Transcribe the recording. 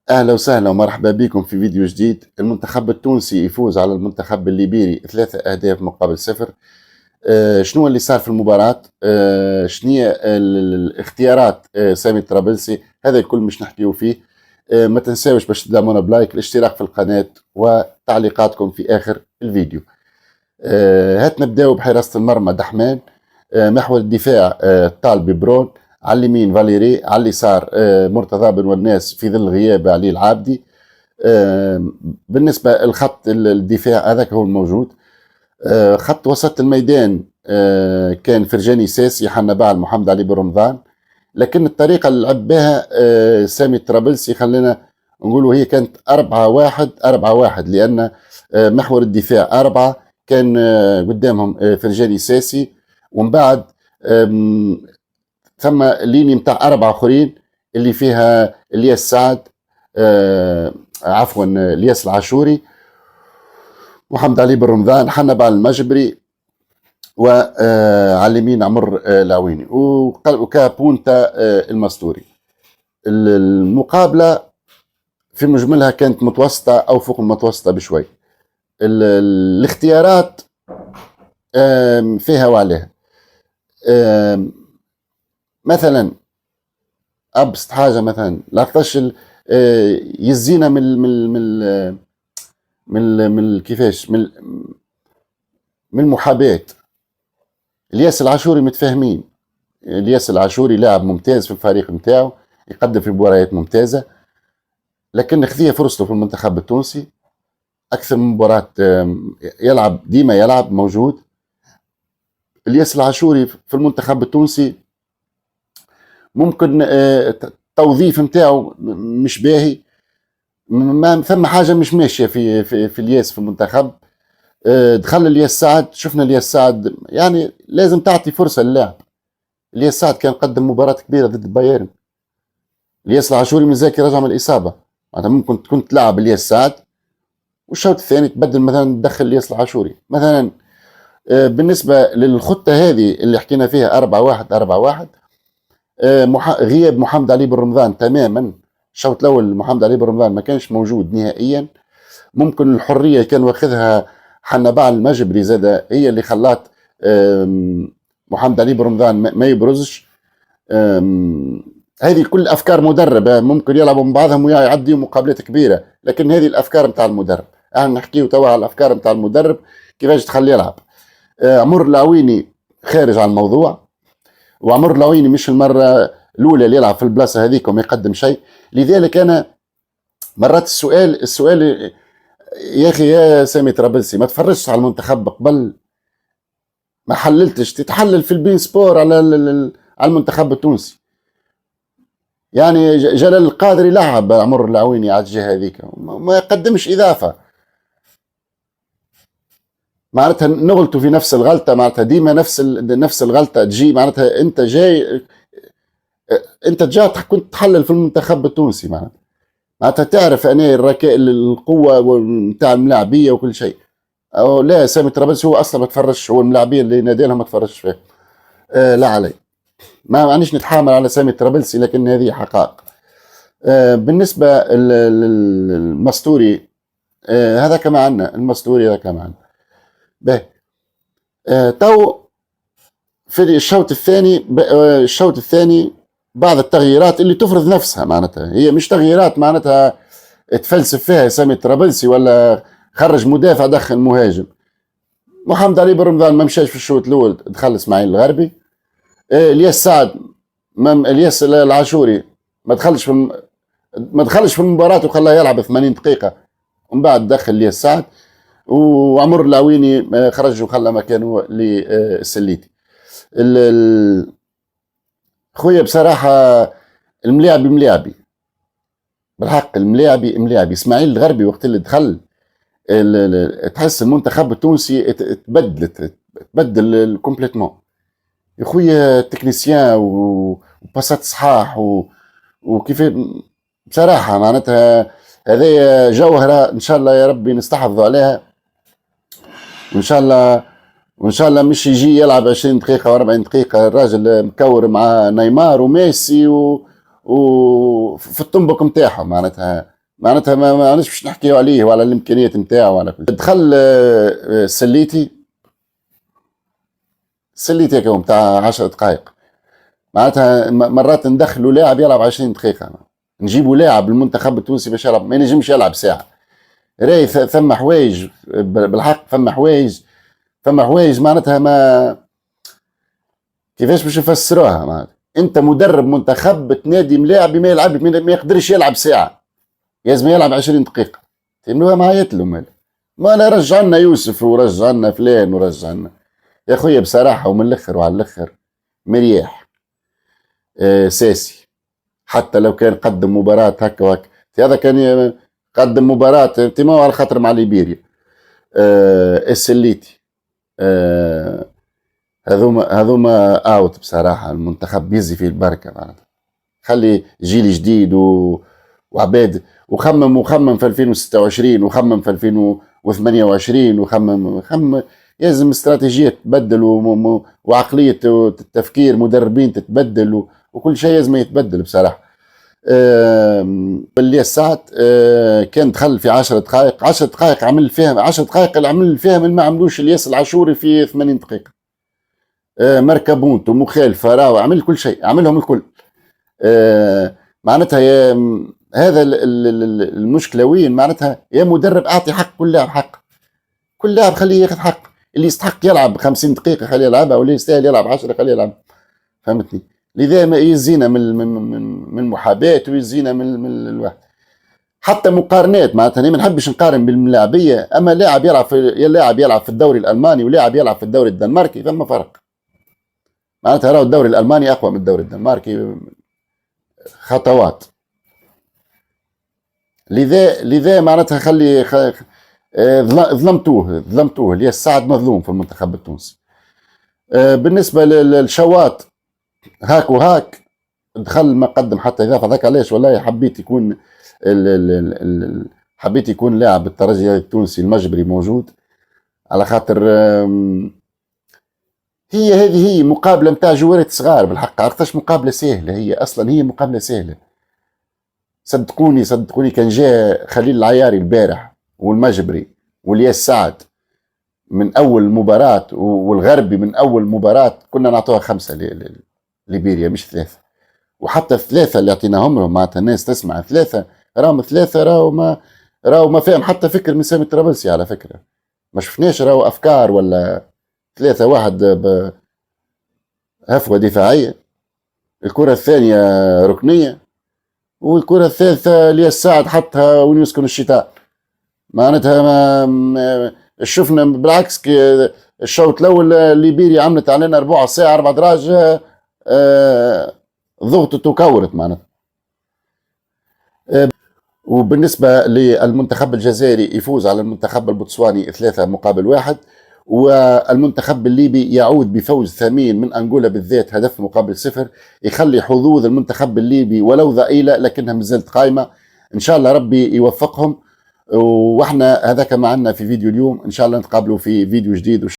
أهلا وسهلا ومرحبا بكم في فيديو جديد. المنتخب التونسي يفوز على المنتخب الليبيري 3 أهداف مقابل 0. شنو اللي صار في المباراة؟ شنو هي الاختيارات؟ سامي طرابلسي، هذا الكل مش نحكيه فيه. ما تنساوش باش تدعمونا بلايك، الاشتراك في القناة وتعليقاتكم في آخر الفيديو. هات نبداو بحراسة المرمى دحمان. محور الدفاع طالب برون، على اليمين فاليري، على اليسار مرتضى بن والناس في ظل غياب علي العابدي. بالنسبة لخط الدفاع هذاك هو الموجود. خط وسط الميدان كان فرجاني ساسي، حنا بعل محمد علي بن رمضان. لكن الطريقة اللي لعب بها سامي طرابلسي، خلينا نقولوا هي كانت 4-1 لأن محور الدفاع 4 كان قدامهم فرجاني ساسي، ومن بعد ثم ليني متاع 4 آخرين اللي فيها الياس سعد، عفوا الياس العاشوري، محمد علي بن رمضان، حنبال المجبري، وعلى اليمين عمر العويني، وكابونتا المستوري. المقابلة في مجملها كانت متوسطة أو فوق المتوسطة بشوي. الاختيارات فيها وعليها. مثلا أبسط حاجة، مثلا لاقطش يزينا من كيفاش من المحاباة. الياس العاشوري متفاهمين، الياس العاشوري لاعب ممتاز في الفريق نتاعو، يقدم في مباريات ممتازة، لكن خذي فرصته في المنتخب التونسي أكثر من مباراة، يلعب ديما، يلعب موجود. الياس العاشوري في المنتخب التونسي ممكن التوظيف نتاعو مش باهي، ما ثم حاجة مش ماشية في الياس في المنتخب. دخل الياس سعد، شفنا الياس سعد يعني لازم تعطي فرصة للاعب. الياس سعد كان قدم مباراة كبيرة ضد بايرن. الياس العاشوري مزاكي رجع من الإصابة، معناتها ممكن كنت تلعب الياس سعد والشوط الثاني تبدل، مثلا تدخل الياس العاشوري مثلا. بالنسبة للخطة هذه اللي حكينا فيها 4-1 غياب محمد علي بن رمضان تماما. الشوط الأول محمد علي بن رمضان ما كانش موجود نهائيا. ممكن الحرية كان واخذها حنبال المجبري زادة، هي اللي خلات محمد علي بن رمضان ما يبرزش. هذه كل افكار مدرب، ممكن يلعبوا من بعضهم ويعديوا مقابلات كبيره، لكن هذه الافكار نتاع المدرب. احنا نحكيو توا على الافكار نتاع المدرب كيفاش تخليه يلعب. عمر العويني خارج عن الموضوع، وعمر العويني مش المره الاولى اللي يلعب في البلاصه هذيك وما يقدم شيء. لذلك انا مرات السؤال يا اخي يا سامي طرابلسي، ما تفرجش على المنتخب قبل؟ ما حللتش؟ تتحلل في البين سبور على المنتخب التونسي. يعني جلال القادري لعب عمر العويني على الجهه هذيك، ما يقدمش اضافه. معناتها نغلطوا في نفس الغلطه، معناتها ديما نفس الغلطه تجي. معناتها انت جاي، انت كنت تحلل في المنتخب التونسي، معناتها تعرف انا الركائل القوه نتاع الملاعبيه وكل شيء. أو لا، سامي طرابلسي هو اصلا ما تفرجش، هو الملاعبيه اللي نادي لها ما تفرجش فيه. لا علي، ما معنيش نتحامل على سامي طرابلسي، لكن هذه حقائق. بالنسبه للمستوري، هذا كما عندنا المستوري، هذا كما عندنا به. تو في الشوط الثاني بعض التغييرات اللي تفرض نفسها، معناتها هي مش تغييرات معناتها تفلسف فيها سامي طرابلسي ولا خرج مدافع دخل مهاجم. محمد علي بن رمضان ما مشاش في الشوط الاول، دخل اسماعيل الغربي. الياس سعد، الياس العاشوري ما دخلش في المباراة وخلاه يلعب 80 دقيقة، ومن بعد دخل الياس سعد. وعمر العويني خرج وخلى مكانه للسليتي. خويا بصراحة الملاعبي بالحق، الملاعبي اسماعيل الغربي وقت اللي دخل تحس المنتخب التونسي تبدل كومبليتمون. يا خويا التكنيسيان وباسات صحاح وكيف بصراحة، معناتها هذه جوهرة ان شاء الله يا ربي نستحفظوا عليها. وان شاء الله مش يجي يلعب 20 دقيقة و40 دقيقة، الراجل مكور مع نيمار وميسي وفي الطنبق نتاعهم، معناتها معناتها ما باش نحكيو عليه وعلى الامكانيات نتاعو وعلى كل. دخل سليتي هكا نتاع 10 دقائق. معناتها مرات ندخلوا لاعب يلعب 20 دقيقه، نجيبوا لاعب المنتخب التونسي باش يلعب ما ينجمش يلعب ساعه. راي ثم حوايج بالحق، ثم حوايج معناتها ما كيفاش باش نفسروها. معناتها انت مدرب منتخب تنادي ملاعب ما يلعب ما يقدرش يلعب ساعه، لازم يلعب 20 دقيقه. فهمنوها معايا لهم. ما لا رجع لنا يوسف ورجع لنا فلان ورجع لنا يا خويا بصراحه ومن الاخر وعلى الاخر مرياح. ساسي حتى لو كان قدم مباراة هكا وهكا، هذا كان قدم مباراة تيمو على خاطر مع ليبيريا. السليتي هذوما اوت بصراحة. المنتخب يزي فيه البركة معناتها، خلي جيل جديد وعباد وخمم في 2026 وخمم في 2028 وخمم لازم استراتيجية تتبدل وعقلية التفكير مدربين تتبدل وكل شيء لازم يتبدل بصراحة. اللي الساعة كان دخل في 10 دقائق، 10 دقائق عمل فيها 10 دقائق اللي عمل فيها من ما عملوش الياس العاشوري في 80 دقيقة. مركبونت ومخالفة راهو عمل كل شيء، عملهم الكل. معناتها هذا المشكلة وين؟ معناتها يا مدرب اعطي حق كل لاعب حق، كل لاعب خليه ياخذ حق. اللي يستحق يلعب 50 دقيقة خليه يلعبها، واللي يستاهل يلعب 10 خليه يلعب. فهمتني؟ لذا ما يزينا من محاباة ويزينا من الواحد حتى مقارنات. معناتها ما نحبش نقارن بالملاعبية، اما لاعب يلعب في الدوري الالماني ولاعب يلعب في الدوري الدنماركي ثم فرق. معناتها راهو الدوري الالماني اقوى من الدوري الدنماركي خطوات. لذا معناتها ظلمتوه اللي السعد مظلوم في المنتخب التونسي. بالنسبة للشواط هاك وهاك دخل ما قدم حتى اضافه. ذاك علاش والله حبيت يكون لاعب الترجي التونسي المجبري موجود، على خاطر هي مقابله نتاع جوارات صغار بالحق. عرفتش مقابله سهله، هي اصلا هي مقابله سهله. صدقوني كان جاء خليل العياري البارح والمجبري والياس سعد من اول مباراه والغربي من اول مباراه كنا نعطوها 5 ليبيريا مش 3. وحتى ال3 اللي اعطيناهم لهم معناتها الناس تسمع 3 راهو ما فاهم حتى فكر من سامي الطرابلسي. على فكره ما شفناش راهو افكار ولا 3 واحد هفوه دفاعيه، الكره الثانيه ركنيه، والكره الثالثه اللي الساعد حطها وين يسكن الشتاء. معناتها شفنا بالعكس الشوط الاول ليبيريا عملت علينا ربع ساعه 4 دراج ضغطت وكورت معناتها. وبالنسبه للمنتخب الجزائري يفوز على المنتخب البوتسواني 3-1، والمنتخب الليبي يعود بفوز ثمين من انغولا بالذات هدف-0، يخلي حظوظ المنتخب الليبي ولو ضئيله لكنها مازالت قائمه. ان شاء الله ربي يوفقهم. واحنا هذاك ما عندنا في فيديو اليوم، ان شاء الله نتقابلوا في فيديو جديد.